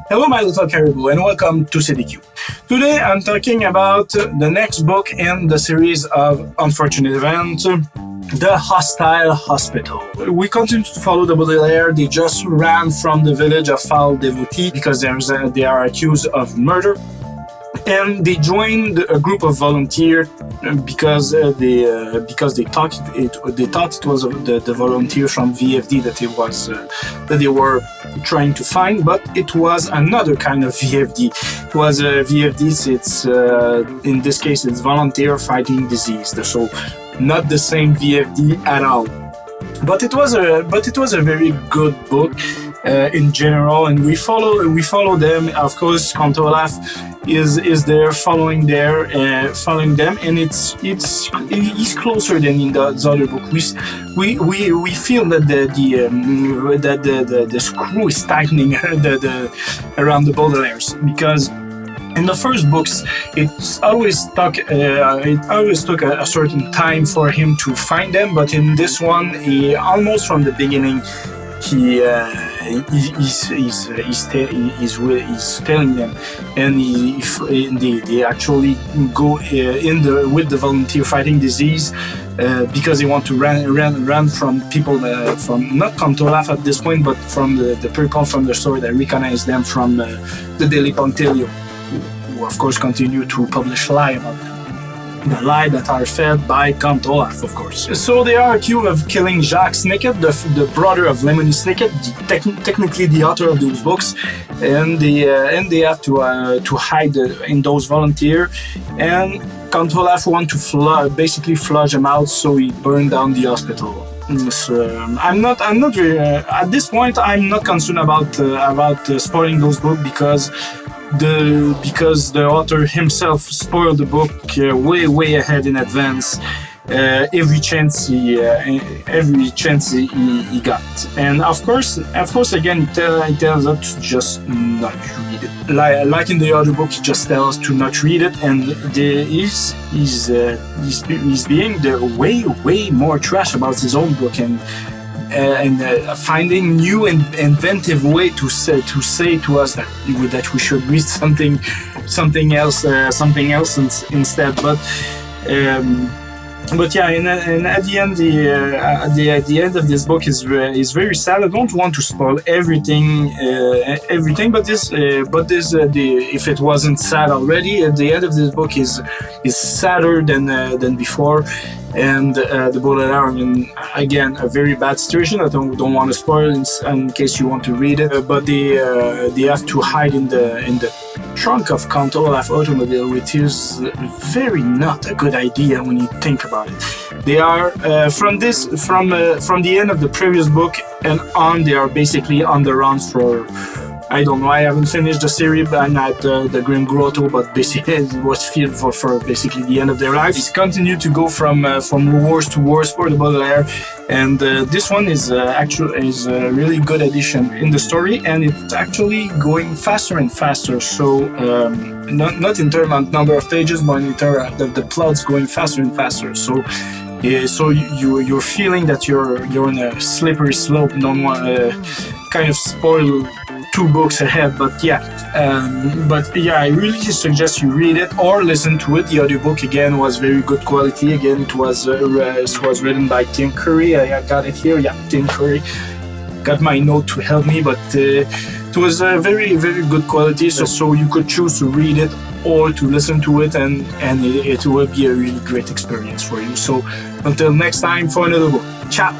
Hello, my little caribou, and welcome to CDQ. Today, I'm talking about the next book in the series of unfortunate events, The Hostile Hospital. We continue to follow the Baudelaire. They just ran from the village of Foul Devotee because they are accused of murder. And they joined a group of volunteers because they thought it was the volunteer from VFD that they were trying to find, but it was another kind of VFD. It was a VFD. It's in this case it's volunteer fighting disease. So not the same VFD at all. But it was a very good book in general, and we follow them. Of course, Count Olaf is there following them, and he's closer than in the other book. We feel that the screw is tightening around the Baudelaires, because in the first books, it always took a certain time for him to find them, but in this one, he almost from the beginning, he's telling them, and they actually go with the volunteer fighting disease because they want to run from people from not Count Olaf at this point, but from the people from the store that recognize them from the Daily Punctilio, who of course continue to publish lie about them. The lie that are fed by Count Olaf, of course. So they are accused of killing Jacques Snicket, the brother of Lemony Snicket, technically the author of those books, and they have to hide in those volunteers. And Count Olaf want to basically flush them out, so he burned down the hospital. So, I'm not very, at this point. I'm not concerned about spoiling those books because the author himself spoiled the book way ahead in advance. Every chance he got, and of course again he tells us to just not read it. Like in the other book, he just tells us to not read it, and he's being way more trash about his own book, and finding new and inventive way to say to us that we should read something else instead. But yeah, and at the end, the end of this book is very sad. I don't want to spoil everything, but if it wasn't sad already, at the end of this book is sadder than before. And the Baudelaire, again, a very bad situation. I don't want to spoil in case you want to read it. But they have to hide in the trunk of Count Olaf automobile, which is very not a good idea when you think about it. They are from the end of the previous book and on. They are basically on the run for. I don't know. I haven't finished the series, but I'm at the Grim Grotto. But basically, it was filmed for basically the end of their lives. It's continued to go from wars to wars for the Baudelaire, and this one is a really good addition in the story, and it's actually going faster and faster. So not in terms of number of pages, but in terms of the plot's going faster and faster. So. Yeah, so you're feeling that you're on a slippery slope. Don't want to kind of spoil 2 books ahead, but yeah, I really suggest you read it or listen to it. The audiobook again was very good quality. Again, it was written by Tim Curry. I got it here. Yeah, Tim Curry. Got my note to help me, but it was a very good quality. So you could choose to read it or to listen to it, and it will be a really great experience for you. So until next time for another book. Ciao.